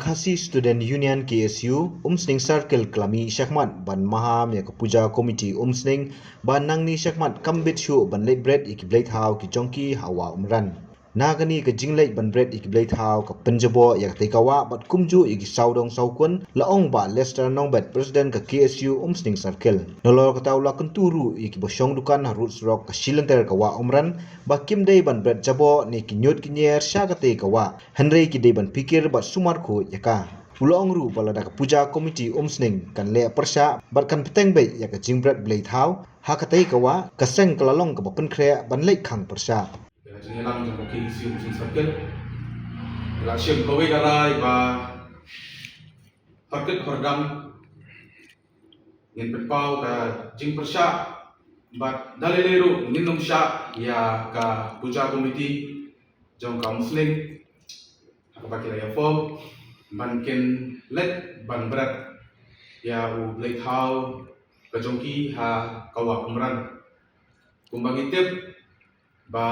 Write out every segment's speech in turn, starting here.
Khasi Student Union KSU Umsning Circle Klami Syakmat ban Maham ya Puja Committee Umsning ban Nangni Syakmat Kambit Shu ban Late Bread Ikiblate Hau ki Jongki Hawa Umran Nagani ke Jinglate ban Bread Ikiblate Hau ke Penjabo ya Tekawa bat Kumju iki Saudong Saukun Laong ba Lester Nongbet President ke KSU Umsning Circle Nolor ketaula kenturu iki bosyong dukan Roots Rock ke Shilenter kawa Umran ba Kimdei ban Bread Jabo ni kinyut kinyer sya kate kawa Henry ki dei ban pikir bat Sumarko yaka Ulong ru balada ke Puja Committee Umsning kan le persya bat kan peteng bei ya ke Jingbret Blade Hau ha kate kawa kaseng kelalong ke Bapen Kre ban lek khang persya Jadi lang jang kaki isi musim circle. Lakshem kowe garai ba harket hordam ngin petpau ka jing persya bat daleleru ngin nom sya ya ka Puja Committee jong ka muslim ka bakila ya form ban ken let ban berat ya u blade hau ka jongki ha kawa umran kumbagi tip ba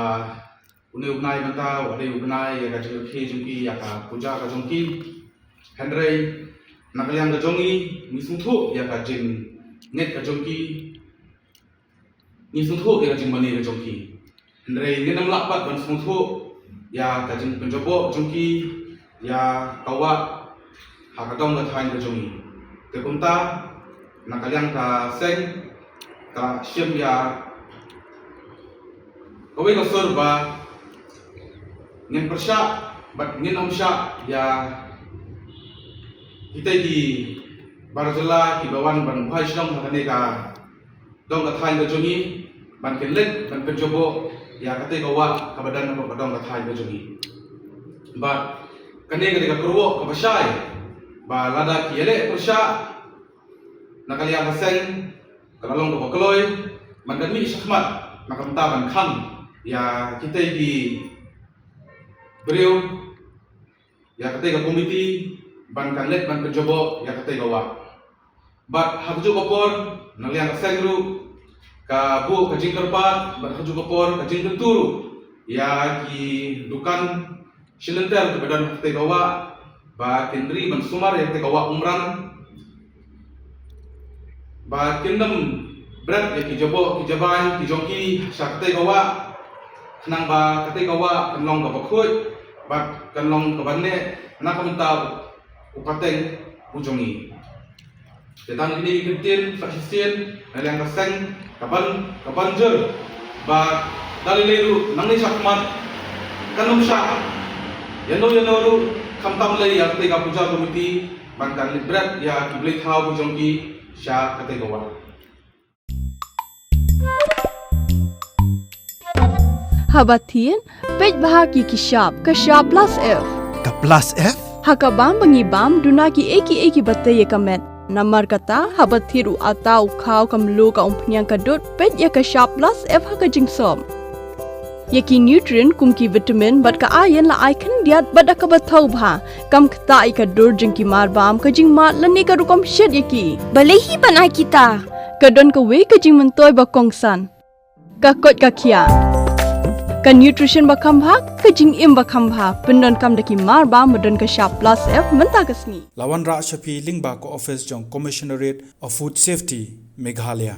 Uni ubnai banta, wade ubnai ya kajeng ke jongki ya ka Puja ka jongki Henry nakaliang ka jongi ni sungthu ya kajeng net ka jongki ni sungthu ya kajeng mani ka jongki Henry ni nam lakpat ban sungthu ya kajeng penjobo jongki ya kawa ha kadong ka thain ka jongi te kumta nakaliang ka seng ka syem ya kowe ka surba ngin persya bat ngin om sya ya kita di barzela ki bawan ban bhai shlong hakane ka dong ka thain ka jongi ban kenlet ban penjobo ya kate ka wa ka badan ka dong ka thain ka jongi bat kane ka kurwo ka pasai ba lada ki ele persya nakaliya ka seng kalalong ka bakloy man kan mi syakmat nakamta ban kham ya kita di beliau ya ketika komiti ban kanlet ban penjobo ya ketika wa bat haju kopor naliang sengru ka bu ka jingkerpat bat haju kopor ka jingkenturu ya ki dukan silenter ke badan ketika wa ba kendri ban sumar ya ketika wa umran ba kendem berat ya ki jobo ki jaban ki jongki sa ketika wa nang ba ketika wa kenlong ka bakhoy bat kanlong kabane nakamta upateng ujongi tetang ini kentin fasisten yang kaseng kabanjer ba dalileru nangni sakmat kanum sya yano kamtam lay ya ketika Puja Committee bangkan librat ya kiblit hau ujongi sya ketika wa Habatin, pej bahagi kishab, kashab plus F. Ka plus F? Hakabam bangibam dunaki eki batay kamet. Namar kata habathiru atau kau kamlu ka umpnyang kadut pej ya kashab plus F haka jingsom. Yaki nutrient kumki vitamin bat ka ayan la icon diat bat akabatau bha. Kam kata ikadur jingki marbam ka jingmat lani ka rukom shed yaki. Balehi banai kita. Kadon ka we ka jing mentoy bakongsan. Kakot kakia. Ka nutrition bakam bha ka jing im bakam bha pendon kam daki mar ba modon ka sharp plus F menta kasni Lawan Ra Shafi Lingba ko office jong Commissionerate of Food Safety Meghalaya